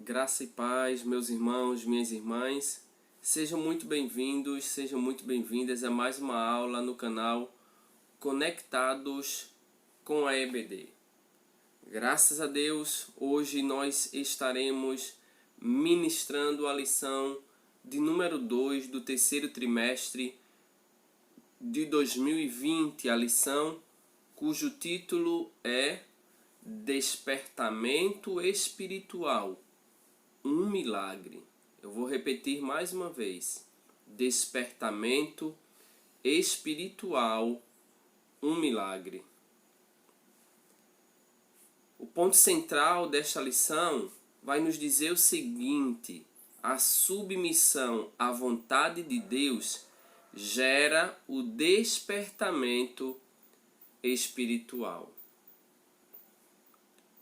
Graça e paz, meus irmãos, minhas irmãs, sejam muito bem-vindos, sejam muito bem-vindas a mais uma aula no canal Conectados com a EBD. Graças a Deus, hoje nós estaremos ministrando a lição de número 2 do terceiro trimestre de 2020, a lição cujo título é Despertamento Espiritual. Um milagre. Eu vou repetir mais uma vez. Despertamento espiritual, um milagre. O ponto central desta lição vai nos dizer o seguinte: a submissão à vontade de Deus gera o despertamento espiritual.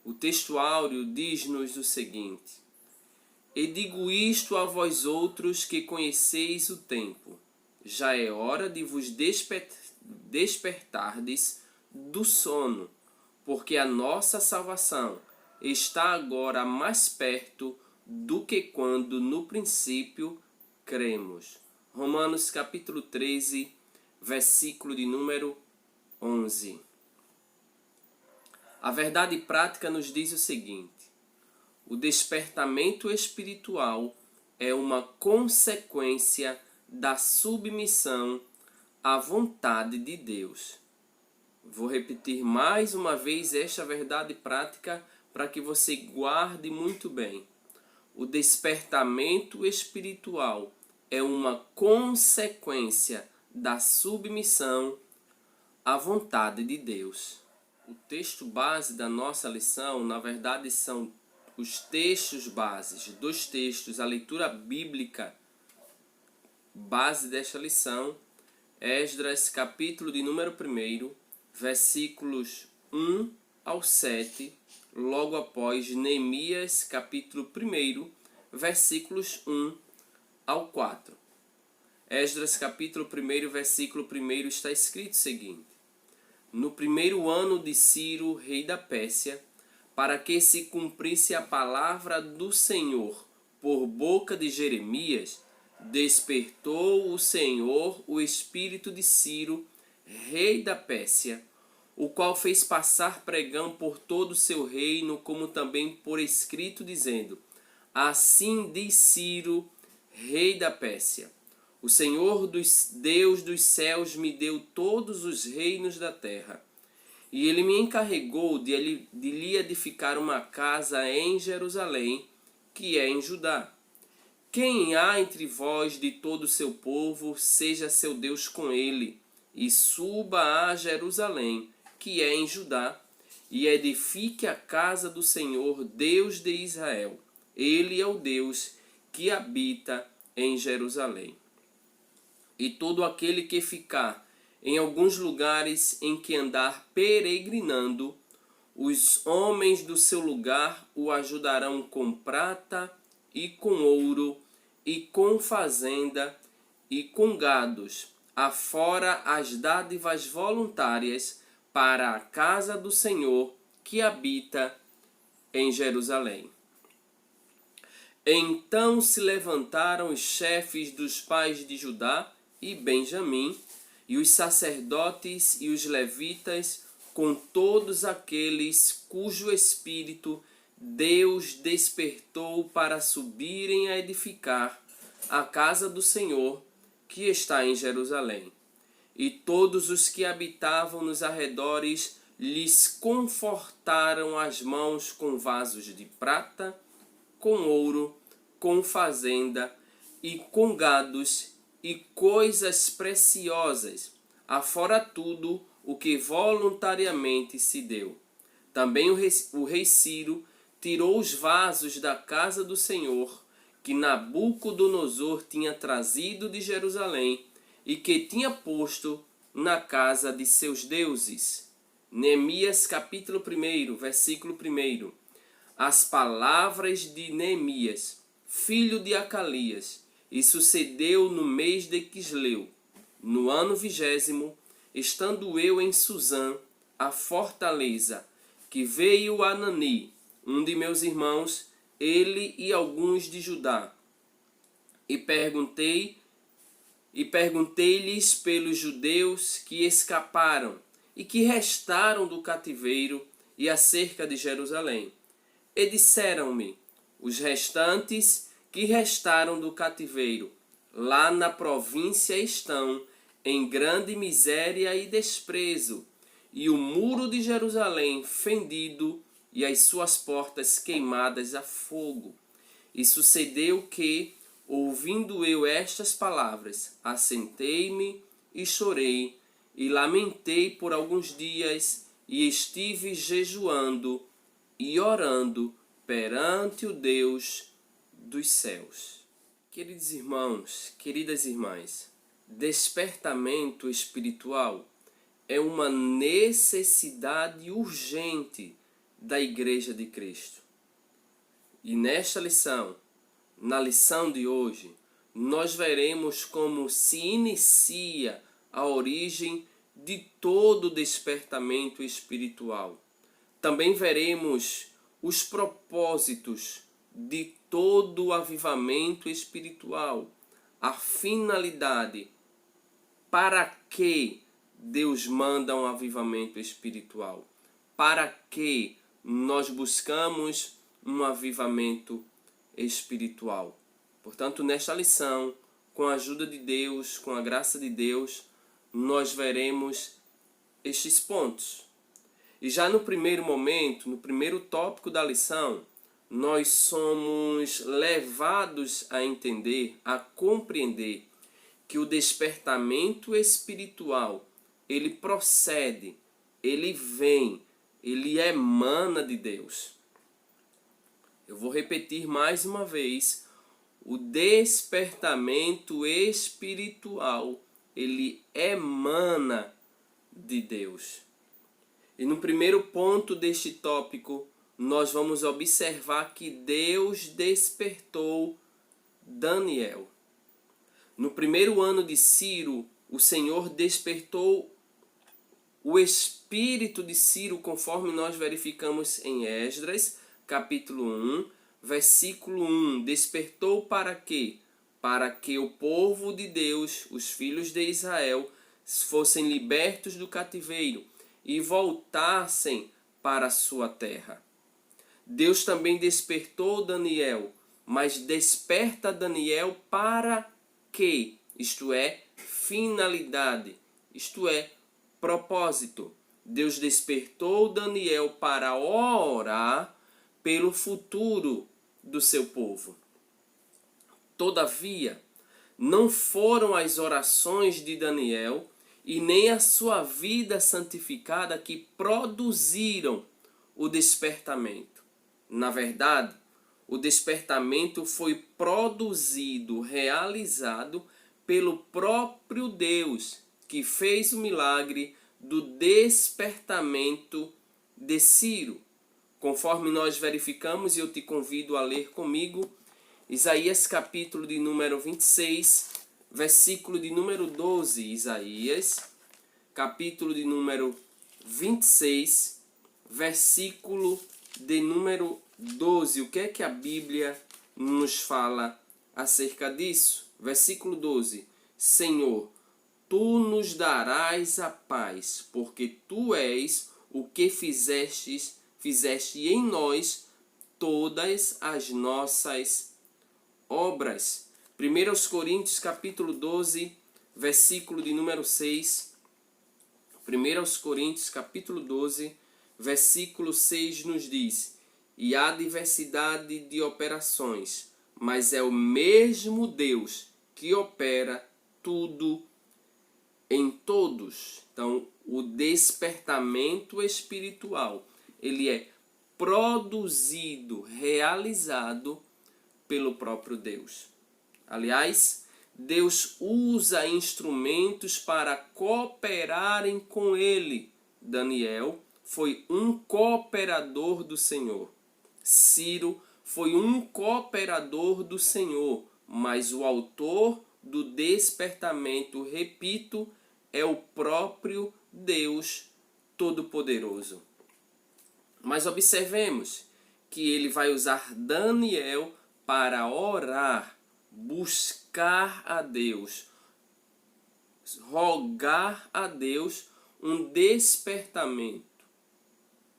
O texto áureo diz-nos o seguinte: E digo isto a vós outros que conheceis o tempo. Já é hora de vos despertardes do sono, porque a nossa salvação está agora mais perto do que quando no princípio cremos. Romanos capítulo 13, versículo de número 11. A verdade prática nos diz o seguinte: o despertamento espiritual é uma consequência da submissão à vontade de Deus. Vou repetir mais uma vez esta verdade prática para que você guarde muito bem. O despertamento espiritual é uma consequência da submissão à vontade de Deus. O texto base da nossa lição, na verdade, são os textos bases, dois textos, a leitura bíblica base desta lição, Esdras, capítulo de número 1, versículos 1 ao 7, logo após Neemias, capítulo 1, versículos 1 ao 4. Esdras, capítulo 1, versículo 1, está escrito o seguinte: No primeiro ano de Ciro, rei da Pérsia, para que se cumprisse a palavra do Senhor por boca de Jeremias, despertou o Senhor o espírito de Ciro, rei da Pérsia, o qual fez passar pregão por todo o seu reino, como também por escrito, dizendo: Assim diz Ciro, rei da Pérsia: O Senhor Deus dos céus me deu todos os reinos da terra. E ele me encarregou de lhe edificar uma casa em Jerusalém, que é em Judá. Quem há entre vós de todo o seu povo, seja seu Deus com ele, e suba a Jerusalém, que é em Judá, e edifique a casa do Senhor, Deus de Israel. Ele é o Deus que habita em Jerusalém. E todo aquele que ficar em alguns lugares em que andar peregrinando, os homens do seu lugar o ajudarão com prata e com ouro, e com fazenda e com gados, afora as dádivas voluntárias para a casa do Senhor que habita em Jerusalém. Então se levantaram os chefes dos pais de Judá e Benjamim, e os sacerdotes e os levitas, com todos aqueles cujo espírito Deus despertou para subirem a edificar a casa do Senhor, que está em Jerusalém. E todos os que habitavam nos arredores lhes confortaram as mãos com vasos de prata, com ouro, com fazenda e com gados, e coisas preciosas, afora tudo o que voluntariamente se deu. Também o rei Ciro tirou os vasos da casa do Senhor, que Nabucodonosor tinha trazido de Jerusalém, e que tinha posto na casa de seus deuses. Neemias capítulo 1, versículo 1. As palavras de Neemias, filho de Acalias, e sucedeu no mês de Quisleu, no ano 20º, estando eu em Suzã, a fortaleza, que veio Anani, um de meus irmãos, ele e alguns de Judá. E perguntei-lhes pelos judeus que escaparam e que restaram do cativeiro e acerca de Jerusalém. E disseram-me: os restantes que restaram do cativeiro lá na província estão em grande miséria e desprezo, e o muro de Jerusalém fendido e as suas portas queimadas a fogo. E sucedeu que, ouvindo eu estas palavras, assentei-me e chorei, e lamentei por alguns dias, e estive jejuando e orando perante o Deus dos céus. Queridos irmãos, queridas irmãs, despertamento espiritual é uma necessidade urgente da Igreja de Cristo. E nesta lição, na lição de hoje, nós veremos como se inicia a origem de todo despertamento espiritual. Também veremos os propósitos de todo o avivamento espiritual, a finalidade, para que Deus manda um avivamento espiritual, para que nós buscamos um avivamento espiritual. Portanto, nesta lição, com a ajuda de Deus, com a graça de Deus, nós veremos estes pontos. E já no primeiro momento, no primeiro tópico da lição, nós somos levados a entender, a compreender que o despertamento espiritual, ele procede, ele vem, ele emana de Deus. Eu vou repetir mais uma vez, o despertamento espiritual, ele emana de Deus. E no primeiro ponto deste tópico, nós vamos observar que Deus despertou Daniel. No primeiro ano de Ciro, o Senhor despertou o espírito de Ciro, conforme nós verificamos em Esdras, capítulo 1, versículo 1. Despertou para quê? Para que o povo de Deus, os filhos de Israel, fossem libertos do cativeiro e voltassem para a sua terra. Deus também despertou Daniel, mas desperta Daniel para quê? Isto é, finalidade, isto é, propósito. Deus despertou Daniel para orar pelo futuro do seu povo. Todavia, não foram as orações de Daniel e nem a sua vida santificada que produziram o despertamento. Na verdade, o despertamento foi produzido, realizado pelo próprio Deus, que fez o milagre do despertamento de Ciro. Conforme nós verificamos, e eu te convido a ler comigo, Isaías capítulo de número 26, versículo de número 12. Isaías capítulo de número 26, versículo de número 12. O que é que a Bíblia nos fala acerca disso? Versículo 12. Senhor, tu nos darás a paz, porque tu és o que fizeste em nós todas as nossas obras. 1 Coríntios capítulo 12, versículo de número 6. 1 Coríntios capítulo 12, versículo 6 nos diz: e há diversidade de operações, mas é o mesmo Deus que opera tudo em todos. Então, o despertamento espiritual, ele é produzido, realizado pelo próprio Deus. Aliás, Deus usa instrumentos para cooperarem com ele. Daniel foi um cooperador do Senhor. Ciro foi um cooperador do Senhor, mas o autor do despertamento, repito, é o próprio Deus Todo-Poderoso. Mas observemos que ele vai usar Daniel para orar, buscar a Deus, rogar a Deus um despertamento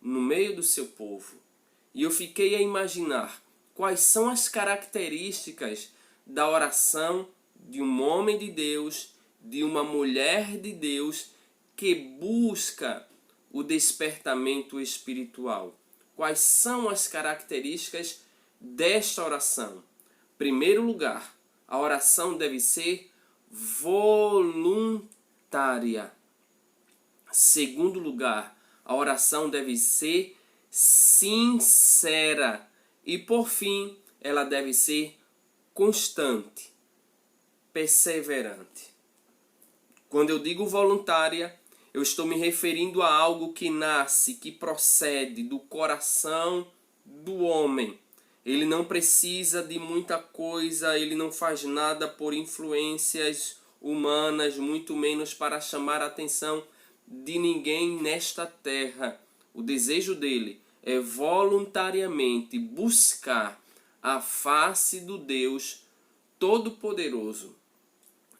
no meio do seu povo. E eu fiquei a imaginar quais são as características da oração de um homem de Deus, de uma mulher de Deus que busca o despertamento espiritual. Quais são as características desta oração? Primeiro lugar, a oração deve ser voluntária. Segundo lugar, a oração deve ser sincera. E por fim, ela deve ser constante, perseverante. Quando eu digo voluntária, eu estou me referindo a algo que nasce, que procede do coração do homem. Ele não precisa de muita coisa, ele não faz nada por influências humanas, muito menos para chamar a atenção de ninguém nesta terra. O desejo dele é voluntariamente buscar a face do Deus Todo-Poderoso.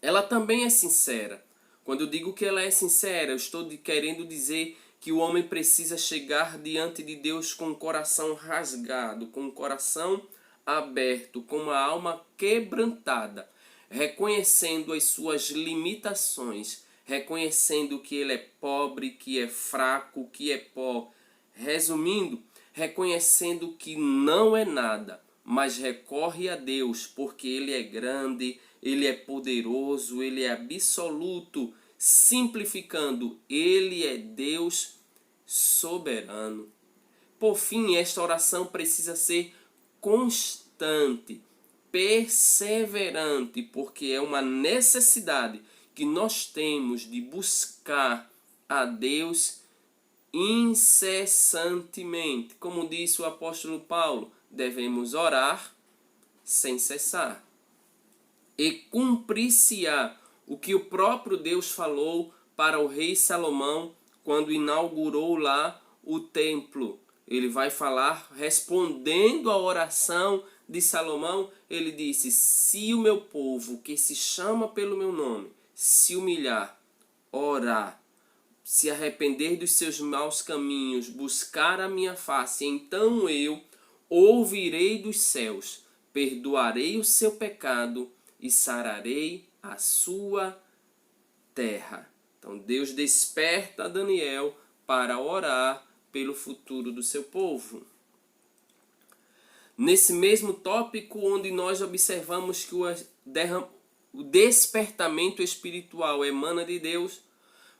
Ela também é sincera. Quando eu digo que ela é sincera, eu estou querendo dizer que o homem precisa chegar diante de Deus com o coração rasgado, com o coração aberto, com uma alma quebrantada, reconhecendo as suas limitações, reconhecendo que ele é pobre, que é fraco, que é pó. Resumindo, reconhecendo que não é nada, mas recorre a Deus porque ele é grande, ele é poderoso, ele é absoluto. Simplificando, ele é Deus soberano. Por fim, esta oração precisa ser constante, perseverante, porque é uma necessidade que nós temos de buscar a Deus incessantemente. Como disse o apóstolo Paulo, devemos orar sem cessar. E cumprir-se-á o que o próprio Deus falou para o rei Salomão quando inaugurou lá o templo. Ele vai falar, respondendo à oração de Salomão, ele disse: se o meu povo, que se chama pelo meu nome, se humilhar, orar, se arrepender dos seus maus caminhos, buscar a minha face, então eu ouvirei dos céus, perdoarei o seu pecado e sararei a sua terra. Então Deus desperta Daniel para orar pelo futuro do seu povo. Nesse mesmo tópico, onde nós observamos que o despertamento espiritual emana de Deus,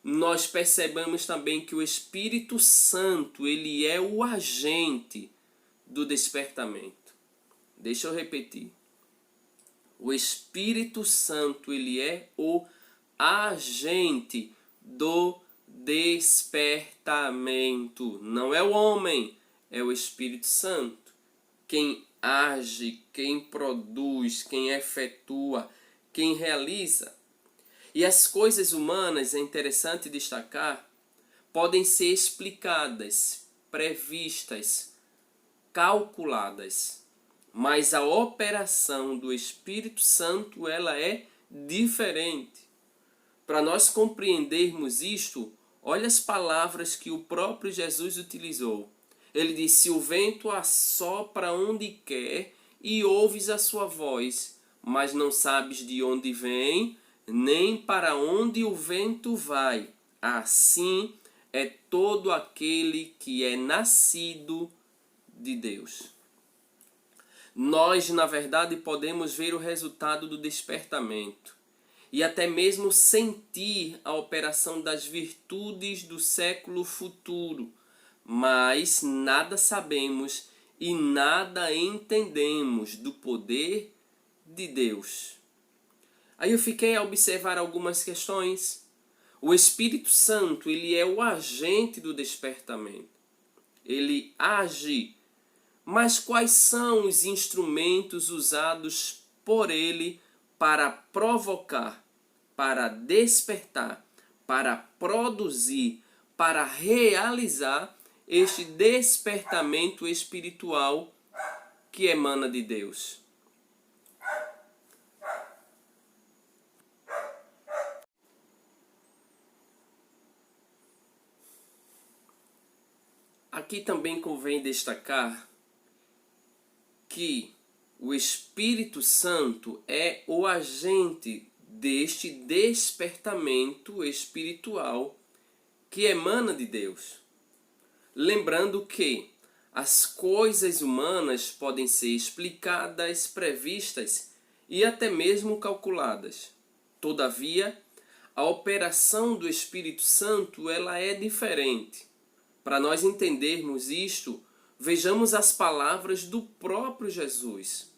nós percebemos também que o Espírito Santo, ele é o agente do despertamento. Deixa eu repetir. O Espírito Santo, ele é o agente do despertamento. Não é o homem, é o Espírito Santo. Quem age, quem produz, quem efetua, quem realiza. E as coisas humanas, é interessante destacar, podem ser explicadas, previstas, calculadas. Mas a operação do Espírito Santo, ela é diferente. Para nós compreendermos isto, olha as palavras que o próprio Jesus utilizou. Ele disse: o vento assopra onde quer e ouves a sua voz, mas não sabes de onde vem, nem para onde o vento vai. Assim é todo aquele que é nascido de Deus. Nós, na verdade, podemos ver o resultado do despertamento e até mesmo sentir a operação das virtudes do século futuro, mas nada sabemos e nada entendemos do poder de Deus. Aí eu fiquei a observar algumas questões. O Espírito Santo, ele é o agente do despertamento. Ele age. Mas quais são os instrumentos usados por ele para provocar, para despertar, para produzir, para realizar este despertamento espiritual que emana de Deus? Aqui também convém destacar que o Espírito Santo é o agente deste despertamento espiritual que emana de Deus. Lembrando que as coisas humanas podem ser explicadas, previstas e até mesmo calculadas. Todavia, a operação do Espírito Santo ela é diferente. Para nós entendermos isto, vejamos as palavras do próprio Jesus.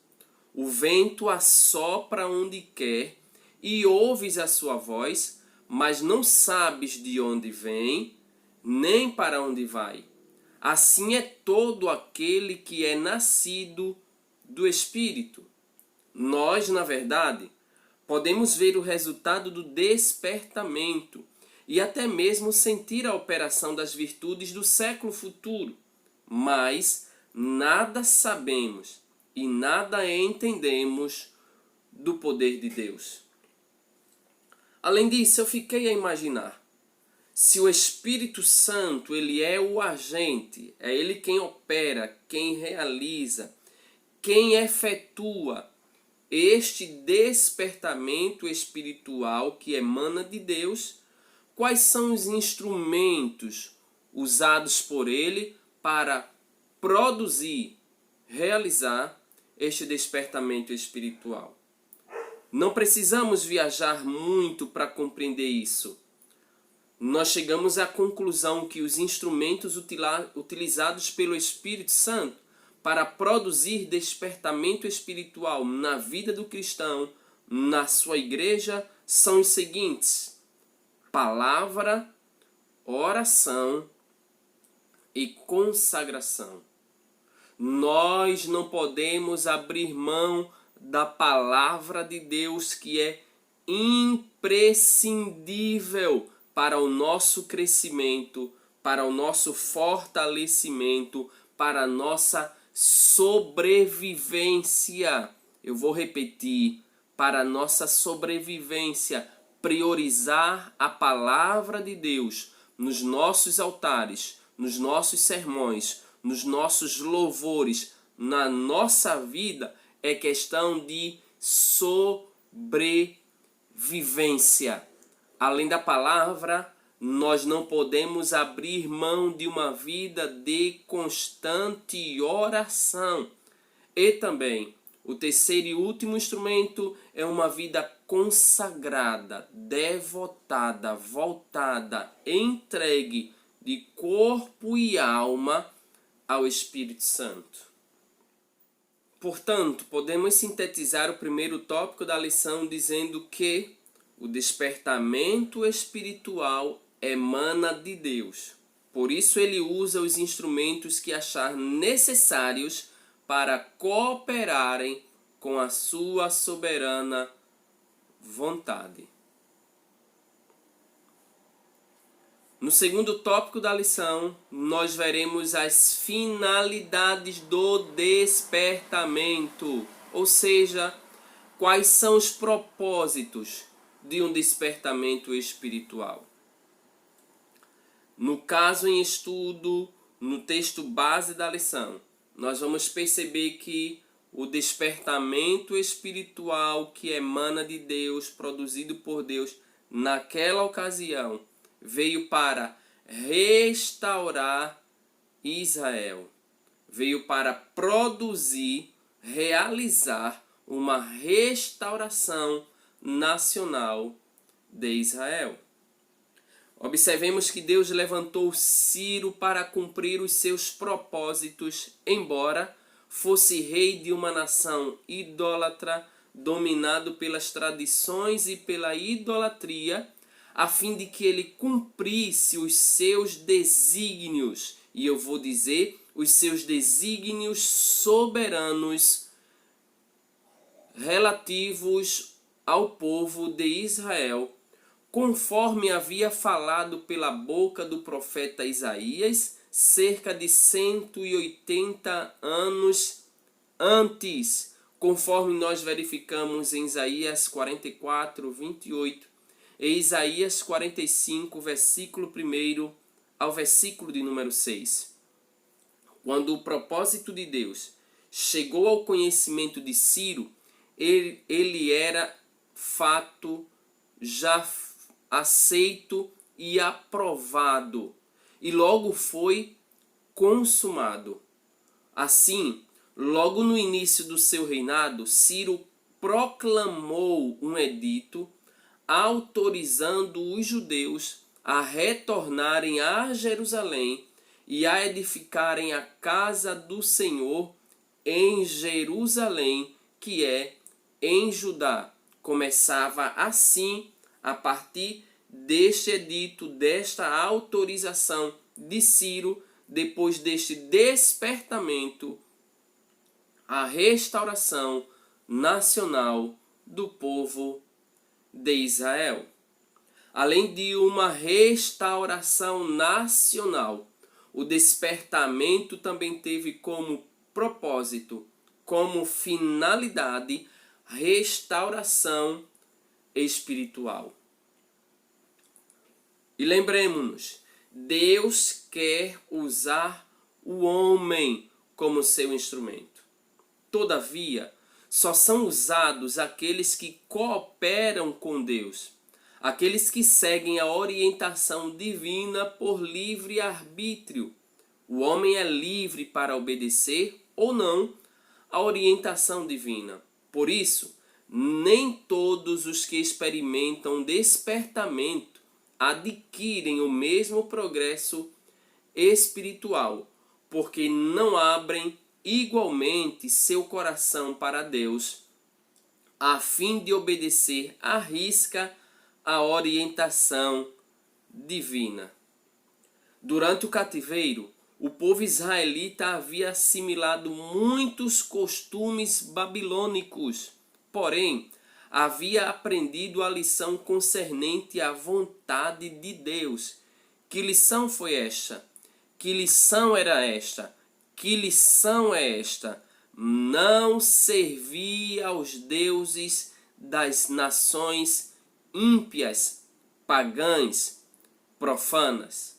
O vento assopra onde quer e ouves a sua voz, mas não sabes de onde vem, nem para onde vai. Assim é todo aquele que é nascido do Espírito. Nós, na verdade, podemos ver o resultado do despertamento e até mesmo sentir a operação das virtudes do século futuro, mas nada sabemos e nada entendemos do poder de Deus. Além disso, eu fiquei a imaginar, se o Espírito Santo ele é o agente, é ele quem opera, quem realiza, quem efetua este despertamento espiritual que emana de Deus, quais são os instrumentos usados por ele para produzir, realizar este despertamento espiritual? Não precisamos viajar muito para compreender isso. Nós chegamos à conclusão que os instrumentos utilizados pelo Espírito Santo para produzir despertamento espiritual na vida do cristão, na sua igreja, são os seguintes: palavra, oração e consagração. Nós não podemos abrir mão da palavra de Deus, que é imprescindível para o nosso crescimento, para o nosso fortalecimento, para a nossa sobrevivência. Eu vou repetir, para a nossa sobrevivência, priorizar a palavra de Deus nos nossos altares, nos nossos sermões, nos nossos louvores, na nossa vida, é questão de sobrevivência. Além da palavra, nós não podemos abrir mão de uma vida de constante oração. E também, o terceiro e último instrumento é uma vida consagrada, devotada, voltada, entregue de corpo e alma ao Espírito Santo. Portanto, podemos sintetizar o primeiro tópico da lição dizendo que o despertamento espiritual emana de Deus. Por isso ele usa os instrumentos que achar necessários para cooperarem com a sua soberana vontade. No segundo tópico da lição, nós veremos as finalidades do despertamento, ou seja, quais são os propósitos de um despertamento espiritual. No caso em estudo, no texto base da lição, nós vamos perceber que o despertamento espiritual que emana de Deus, produzido por Deus naquela ocasião, veio para restaurar Israel. Veio para produzir, realizar uma restauração nacional de Israel. Observemos que Deus levantou Ciro para cumprir os seus propósitos, embora fosse rei de uma nação idólatra, dominado pelas tradições e pela idolatria, a fim de que ele cumprisse os seus desígnios, e eu vou dizer, os seus desígnios soberanos relativos ao povo de Israel, conforme havia falado pela boca do profeta Isaías, cerca de 180 anos antes, conforme nós verificamos em Isaías 44, 28 e Isaías 45, versículo 1 ao versículo de número 6. Quando o propósito de Deus chegou ao conhecimento de Ciro, ele era fato já aceito e aprovado, e logo foi consumado. Assim, logo no início do seu reinado, Ciro proclamou um edito autorizando os judeus a retornarem a Jerusalém e a edificarem a casa do Senhor em Jerusalém, que é em Judá. Começava assim, a partir deste edito, desta autorização de Ciro, depois deste despertamento, a restauração nacional do povo de Israel. Além de uma restauração nacional, o despertamento também teve como propósito, como finalidade, restauração espiritual. E lembremos-nos, Deus quer usar o homem como seu instrumento. Todavia, só são usados aqueles que cooperam com Deus, aqueles que seguem a orientação divina por livre arbítrio. O homem é livre para obedecer ou não a orientação divina. Por isso, nem todos os que experimentam despertamento adquirem o mesmo progresso espiritual, porque não abrem igualmente seu coração para Deus, a fim de obedecer à risca a orientação divina. Durante o cativeiro, o povo israelita havia assimilado muitos costumes babilônicos, porém, havia aprendido a lição concernente à vontade de Deus. Que lição foi esta? Que lição era esta? Que lição é esta? Não servir aos deuses das nações ímpias, pagãs, profanas.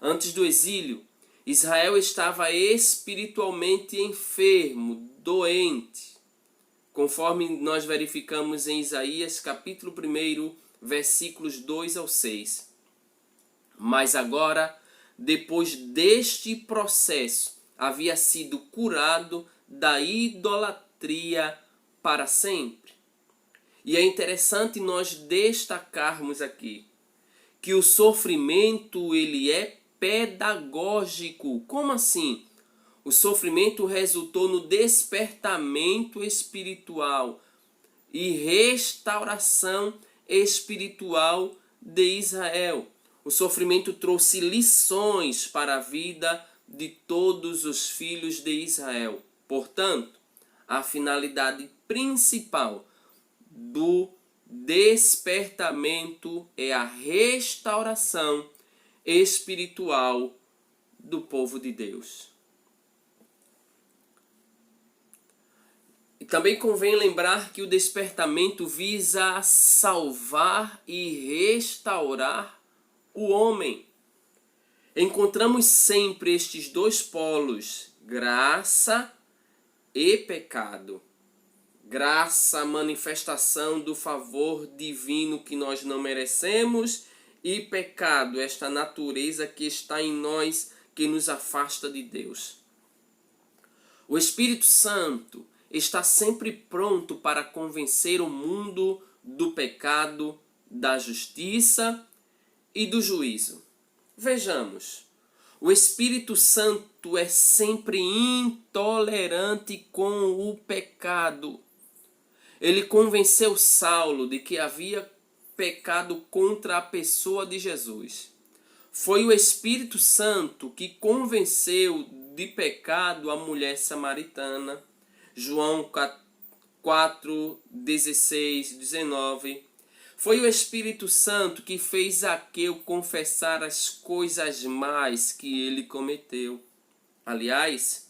Antes do exílio, Israel estava espiritualmente enfermo, doente, conforme nós verificamos em Isaías capítulo 1, versículos 2 ao 6. Mas agora, depois deste processo, havia sido curado da idolatria para sempre. E é interessante nós destacarmos aqui que o sofrimento ele é pedagógico. Como assim? O sofrimento resultou no despertamento espiritual e restauração espiritual de Israel. O sofrimento trouxe lições para a vida de todos os filhos de Israel. Portanto, a finalidade principal do despertamento é a restauração espiritual do povo de Deus. E também convém lembrar que o despertamento visa salvar e restaurar o homem. Encontramos sempre estes dois polos, graça e pecado. Graça, manifestação do favor divino que nós não merecemos, e pecado, esta natureza que está em nós, que nos afasta de Deus. O Espírito Santo está sempre pronto para convencer o mundo do pecado, da justiça e do juízo. Vejamos, o Espírito Santo é sempre intolerante com o pecado. Ele convenceu Saulo de que havia pecado contra a pessoa de Jesus. Foi o Espírito Santo que convenceu de pecado a mulher samaritana. João 4, 16, 19. Foi o Espírito Santo que fez Zaqueu confessar as coisas más que ele cometeu. Aliás,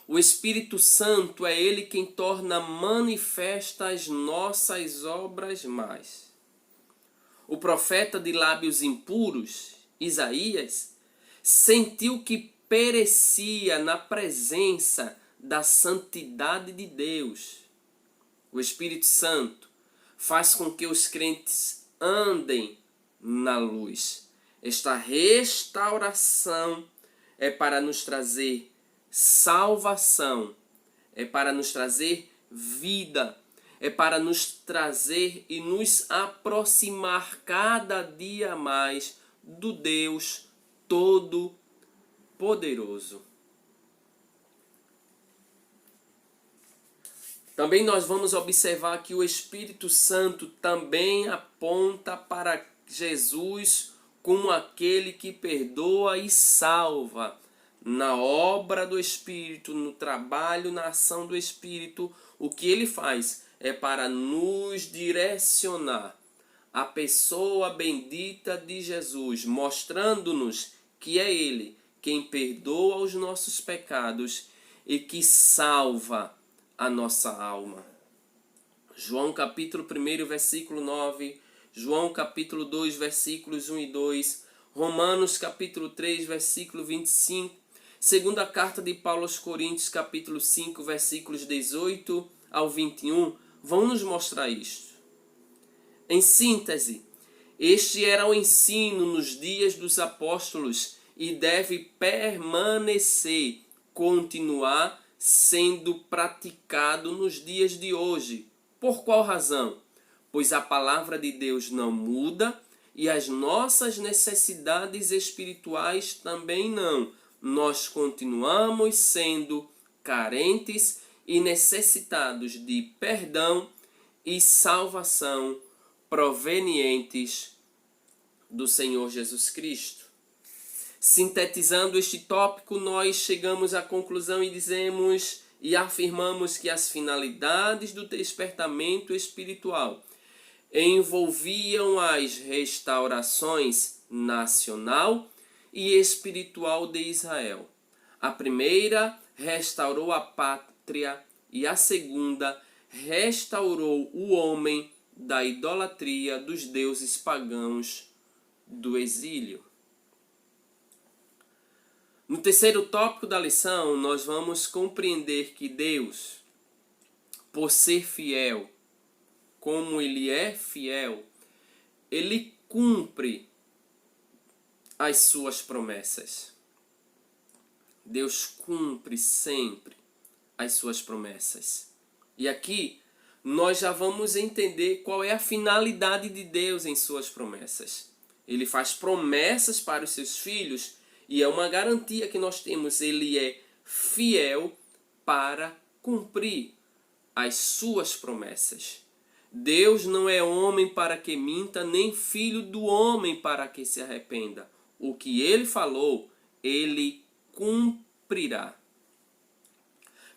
o Espírito Santo é ele quem torna manifesta as nossas obras más. O profeta de lábios impuros, Isaías, sentiu que perecia na presença da santidade de Deus. O Espírito Santo faz com que os crentes andem na luz. Esta restauração é para nos trazer salvação, é para nos trazer vida, é para nos trazer e nos aproximar cada dia mais do Deus Todo-Poderoso. Também nós vamos observar que o Espírito Santo também aponta para Jesus como aquele que perdoa e salva. Na obra do Espírito, no trabalho, na ação do Espírito, o que ele faz é para nos direcionar à pessoa bendita de Jesus, mostrando-nos que é ele quem perdoa os nossos pecados e que salva a nossa alma. João capítulo 1, versículo 9, João capítulo 2, versículos 1 e 2, Romanos capítulo 3, versículo 25, segunda carta de Paulo aos Coríntios capítulo 5, versículos 18 ao 21, vão nos mostrar isto. Em síntese, este era o ensino nos dias dos apóstolos e deve permanecer, continuar sendo praticado nos dias de hoje. Por qual razão? Pois a palavra de Deus não muda e as nossas necessidades espirituais também não. Nós continuamos sendo carentes e necessitados de perdão e salvação provenientes do Senhor Jesus Cristo. Sintetizando este tópico, nós chegamos à conclusão e dizemos e afirmamos que as finalidades do despertamento espiritual envolviam as restaurações nacional e espiritual de Israel. A primeira restaurou a pátria e a segunda restaurou o homem da idolatria dos deuses pagãos do exílio. No terceiro tópico da lição, nós vamos compreender que Deus, por ser fiel, como Ele é fiel, Ele cumpre as suas promessas. Deus cumpre sempre as suas promessas. E aqui nós já vamos entender qual é a finalidade de Deus em suas promessas. Ele faz promessas para os seus filhos e é uma garantia que nós temos. Ele é fiel para cumprir as suas promessas. Deus não é homem para que minta, nem filho do homem para que se arrependa. O que ele falou, ele cumprirá.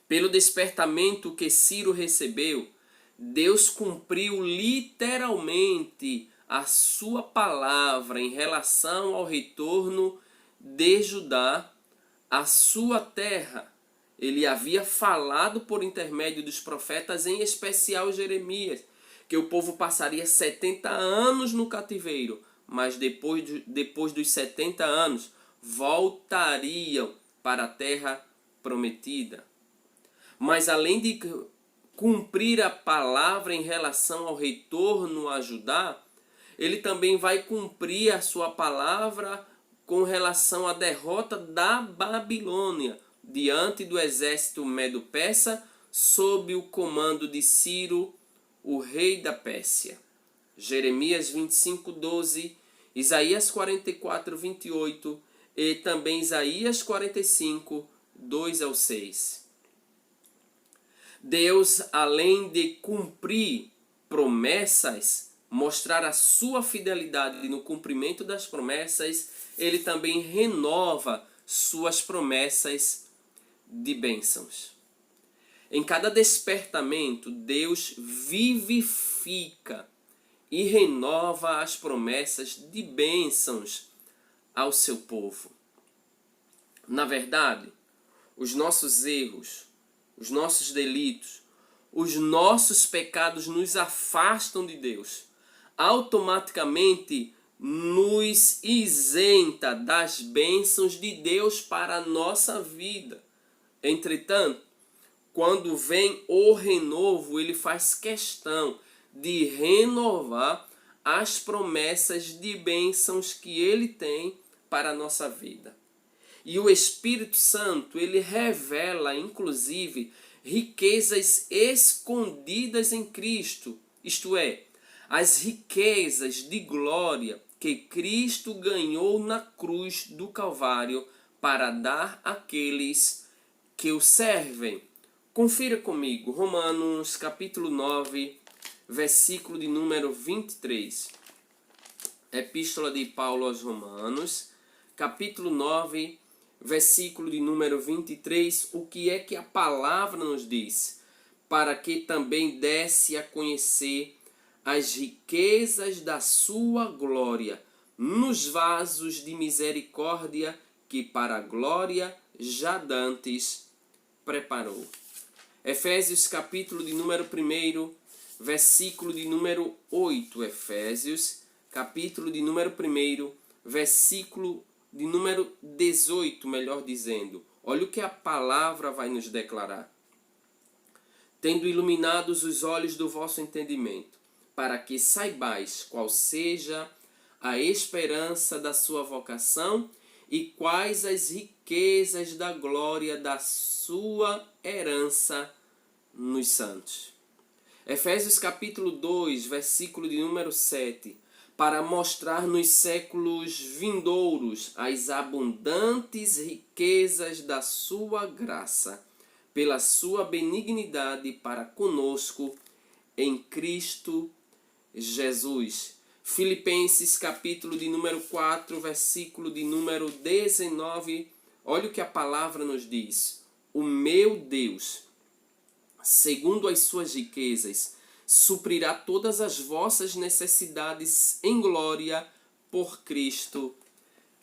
Pelo despertamento que Ciro recebeu, Deus cumpriu literalmente a sua palavra em relação ao retorno de Judá à sua terra. Ele havia falado por intermédio dos profetas, em especial Jeremias, que o povo passaria 70 anos no cativeiro, mas depois dos 70 anos voltariam para a terra prometida. Mas além de cumprir a palavra em relação ao retorno a Judá, ele também vai cumprir a sua palavra com relação à derrota da Babilônia diante do exército medo-persa sob o comando de Ciro, o rei da Pérsia. Jeremias 25:12, Isaías 44:28 e também Isaías 45, 2 ao 6. Deus, além de cumprir promessas, mostrar a sua fidelidade no cumprimento das promessas, ele também renova suas promessas de bênçãos. Em cada despertamento, Deus vivifica e renova as promessas de bênçãos ao seu povo. Na verdade, os nossos erros, os nossos delitos, os nossos pecados nos afastam de Deus. Automaticamente nos isenta das bênçãos de Deus para a nossa vida. Entretanto, quando vem o renovo, ele faz questão de renovar as promessas de bênçãos que ele tem para a nossa vida. E o Espírito Santo, ele revela, inclusive, riquezas escondidas em Cristo, isto é, as riquezas de glória que Cristo ganhou na cruz do Calvário para dar àqueles que o servem. Confira comigo, Romanos capítulo 9, versículo de número 23. Epístola de Paulo aos Romanos, capítulo 9, versículo de número 23, o que é que a palavra nos diz? Para que também desse a conhecer as riquezas da sua glória nos vasos de misericórdia que para a glória já dantes preparou. Efésios capítulo de número 1, versículo de número 8. Efésios capítulo de número 1, versículo de número 18, melhor dizendo. Olha o que a palavra vai nos declarar. Tendo iluminados os olhos do vosso entendimento, para que saibais qual seja a esperança da sua vocação e quais as riquezas da glória da sua herança nos santos. Efésios capítulo 2, versículo de número 7. Para mostrar nos séculos vindouros as abundantes riquezas da sua graça, pela sua benignidade para conosco em Cristo Jesus. Filipenses capítulo de número 4, versículo de número 19. Olha o que a palavra nos diz. O meu Deus, segundo as suas riquezas, suprirá todas as vossas necessidades em glória por Cristo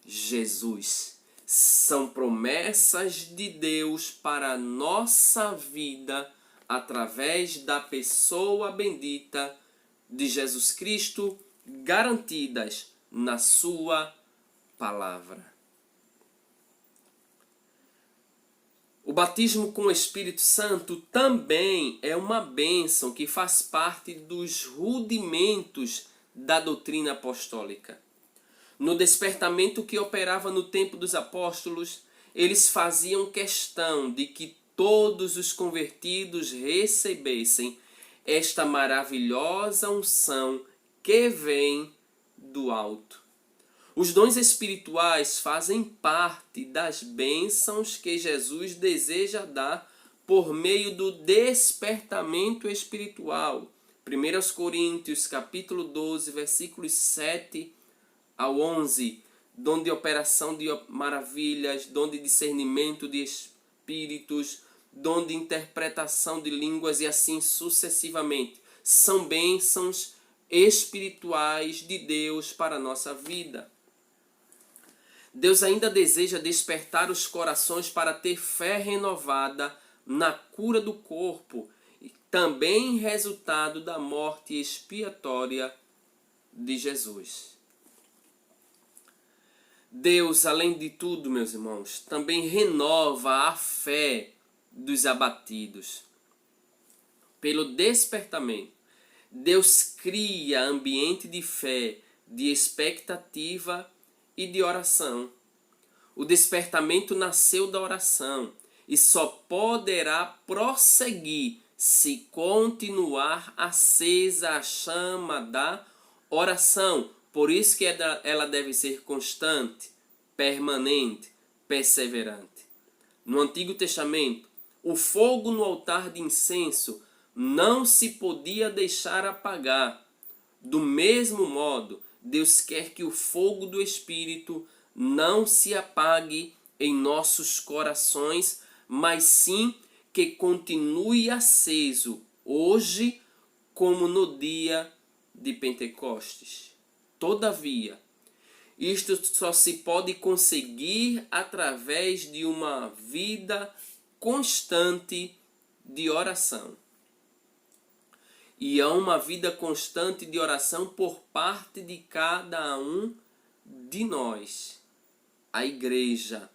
Jesus. São promessas de Deus para a nossa vida através da pessoa bendita de Jesus Cristo, garantidas na sua palavra. O batismo com o Espírito Santo também é uma bênção que faz parte dos rudimentos da doutrina apostólica. No despertamento que operava no tempo dos apóstolos, eles faziam questão de que todos os convertidos recebessem esta maravilhosa unção que vem do alto. Os dons espirituais fazem parte das bênçãos que Jesus deseja dar por meio do despertamento espiritual. 1 Coríntios capítulo 12, versículos 7 ao 11, dom de operação de maravilhas, dom de discernimento de espíritos, dom de interpretação de línguas e assim sucessivamente. São bênçãos espirituais de Deus para a nossa vida. Deus ainda deseja despertar os corações para ter fé renovada na cura do corpo, também resultado da morte expiatória de Jesus. Deus, além de tudo, meus irmãos, também renova a fé dos abatidos. Pelo despertamento, Deus cria ambiente de fé, de expectativa e de oração. O despertamento nasceu da oração e só poderá prosseguir se continuar acesa a chama da oração. Por isso que ela deve ser constante, permanente, perseverante. No Antigo Testamento, o fogo no altar de incenso não se podia deixar apagar. Do mesmo modo, Deus quer que o fogo do Espírito não se apague em nossos corações, mas sim que continue aceso, hoje como no dia de Pentecostes. Todavia, isto só se pode conseguir através de uma vida constante de oração. E há uma vida constante de oração por parte de cada um de nós. A igreja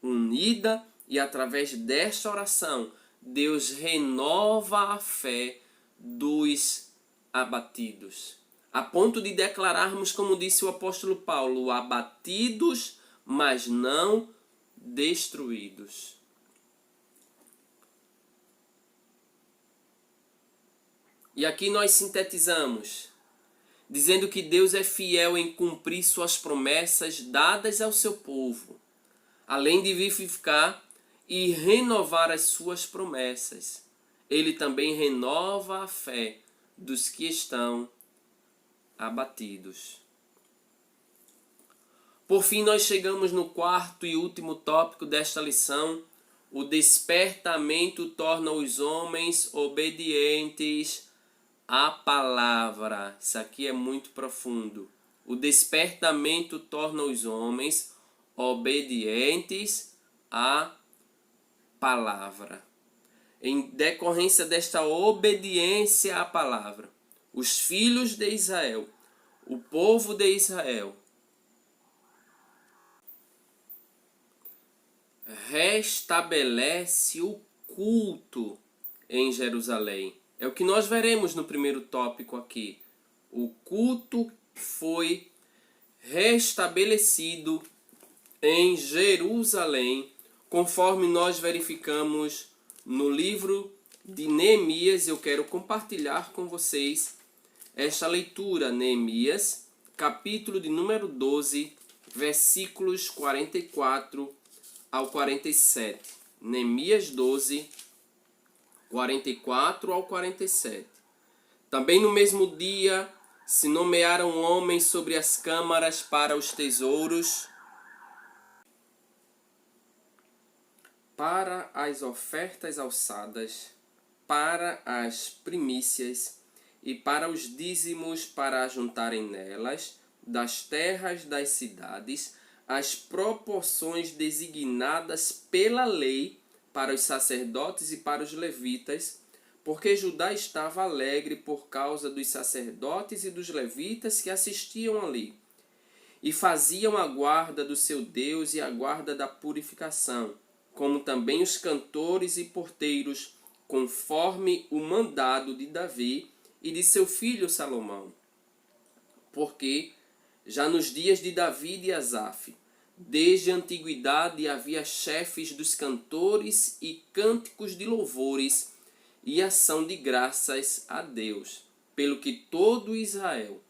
unida, e através desta oração, Deus renova a fé dos abatidos. A ponto de declararmos, como disse o apóstolo Paulo, abatidos, mas não destruídos. E aqui nós sintetizamos, dizendo que Deus é fiel em cumprir suas promessas dadas ao seu povo, além de vivificar e renovar as suas promessas. Ele também renova a fé dos que estão abatidos. Por fim, nós chegamos no quarto e último tópico desta lição. O despertamento torna os homens obedientes à palavra. Isso aqui é muito profundo. O despertamento torna os homens obedientes à palavra. Em decorrência desta obediência à palavra, os filhos de Israel, o povo de Israel, restabelece o culto em Jerusalém. É o que nós veremos no primeiro tópico aqui. O culto foi restabelecido em Jerusalém, conforme nós verificamos no livro de Neemias. Eu quero compartilhar com vocês esta leitura, Neemias, capítulo de número 12, versículos 44 ao 47. Neemias 12, 44 ao 47. Também no mesmo dia se nomearam homens sobre as câmaras para os tesouros, para as ofertas alçadas, para as primícias e para os dízimos, para ajuntarem nelas, das terras das cidades, as proporções designadas pela lei para os sacerdotes e para os levitas, porque Judá estava alegre por causa dos sacerdotes e dos levitas que assistiam ali, e faziam a guarda do seu Deus e a guarda da purificação, como também os cantores e porteiros, conforme o mandado de Davi e de seu filho Salomão. Porque já nos dias de Davi e de Asaf, desde a antiguidade havia chefes dos cantores e cânticos de louvores e ação de graças a Deus, pelo que todo Israel,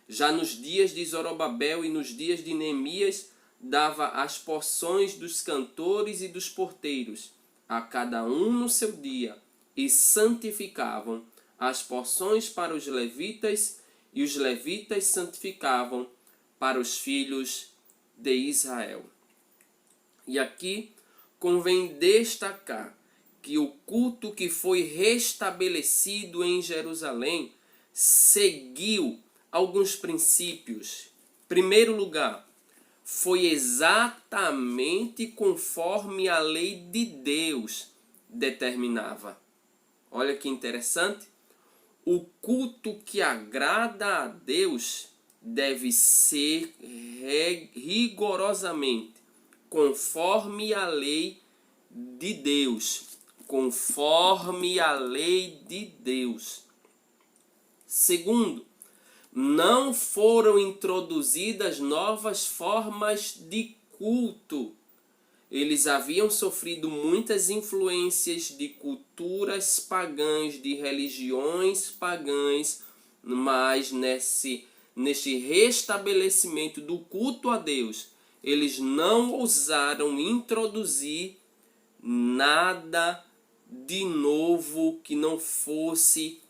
já nos dias de Zorobabel e nos dias de Neemias, dava as porções dos cantores e dos porteiros, a cada um no seu dia, e santificavam as porções para os levitas, e os levitas santificavam para os filhos de Israel. E aqui convém destacar que o culto que foi restabelecido em Jerusalém seguiu alguns princípios. Em primeiro lugar, foi exatamente conforme a lei de Deus determinava. Olha que interessante. O culto que agrada a Deus deve ser rigorosamente conforme a lei de Deus. Conforme a lei de Deus. Segundo, não foram introduzidas novas formas de culto. Eles haviam sofrido muitas influências de culturas pagãs, de religiões pagãs, mas neste restabelecimento do culto a Deus, eles não ousaram introduzir nada de novo que não fosse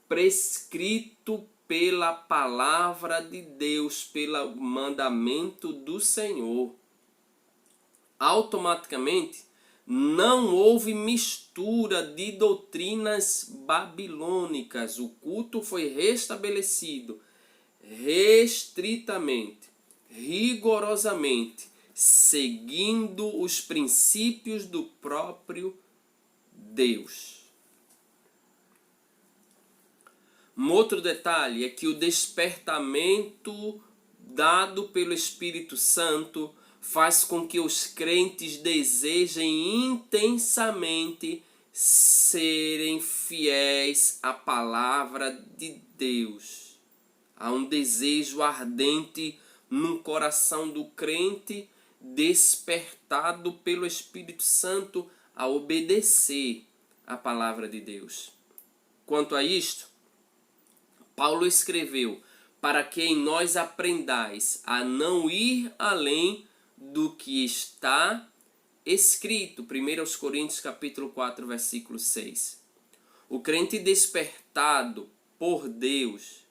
prescrito pela palavra de Deus, pelo mandamento do Senhor. Automaticamente, Não houve mistura de doutrinas babilônicas. O culto foi restabelecido restritamente, rigorosamente, seguindo os princípios do próprio Deus. Um outro detalhe é que o despertamento dado pelo Espírito Santo faz com que os crentes desejem intensamente serem fiéis à palavra de Deus. Há um desejo ardente no coração do crente despertado pelo Espírito Santo a obedecer à palavra de Deus. Quanto a isto, Paulo escreveu: para que em nós aprendais a não ir além do que está escrito. 1 Coríntios capítulo 4, versículo 6. O crente despertado por Deus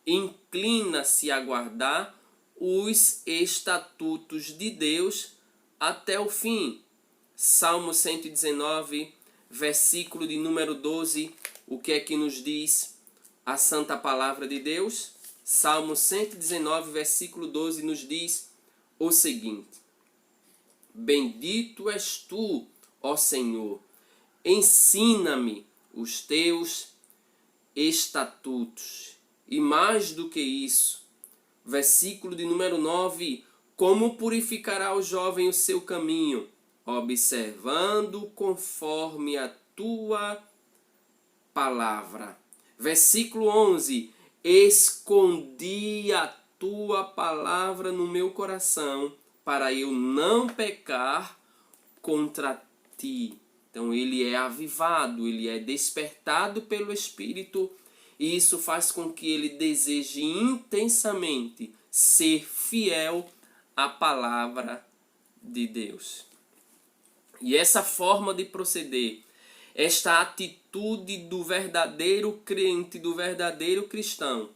inclina-se a guardar os estatutos de Deus até o fim. Salmo 119, versículo de número 12, o que é que nos diz a santa palavra de Deus? Salmo 119, versículo 12 nos diz o seguinte: bendito és tu, ó Senhor, ensina-me os teus estatutos. E mais do que isso, versículo de número 9, como purificará o jovem o seu caminho, observando conforme a tua palavra. Versículo 11, escondi a tua palavra no meu coração, para eu não pecar contra ti. Então ele é avivado, ele é despertado pelo Espírito, e isso faz com que ele deseje intensamente ser fiel à palavra de Deus. E essa forma de proceder, esta atitude do verdadeiro crente, do verdadeiro cristão,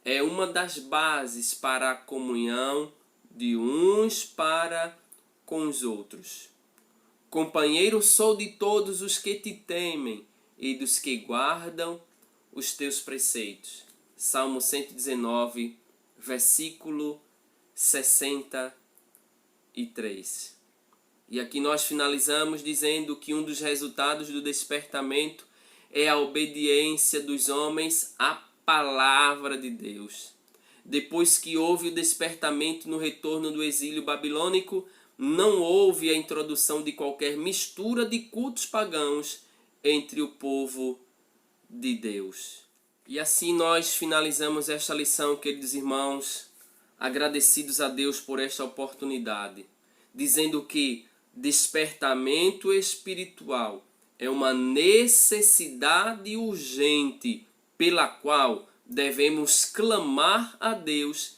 é uma das bases para a comunhão de uns para com os outros. Companheiro sou de todos os que te temem e dos que guardam os teus preceitos. Salmo 119, versículo 63. E aqui nós finalizamos dizendo que um dos resultados do despertamento é a obediência dos homens à palavra de Deus. Depois que houve o despertamento no retorno do exílio babilônico, não houve a introdução de qualquer mistura de cultos pagãos entre o povo de Deus. E assim nós finalizamos esta lição, queridos irmãos, agradecidos a Deus por esta oportunidade, dizendo que despertamento espiritual é uma necessidade urgente pela qual devemos clamar a Deus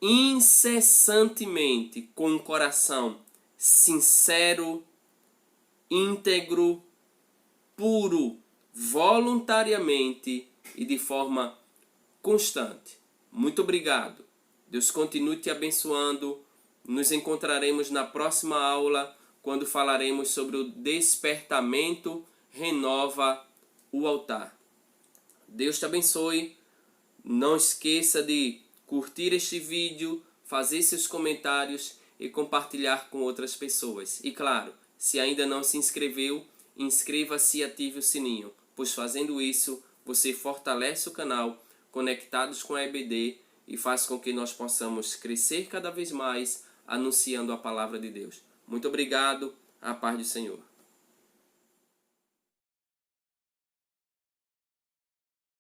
incessantemente, com um coração sincero, íntegro, puro, voluntariamente e de forma constante. Muito obrigado. Deus continue te abençoando. Nos encontraremos na próxima aula, quando falaremos sobre o despertamento renova o altar. Deus te abençoe. Não esqueça de curtir este vídeo, fazer seus comentários e compartilhar com outras pessoas. E claro, se ainda não se inscreveu, inscreva-se e ative o sininho, pois fazendo isso, você fortalece o canal Conectados com a EBD e faz com que nós possamos crescer cada vez mais anunciando a palavra de Deus. Muito obrigado, a paz do Senhor.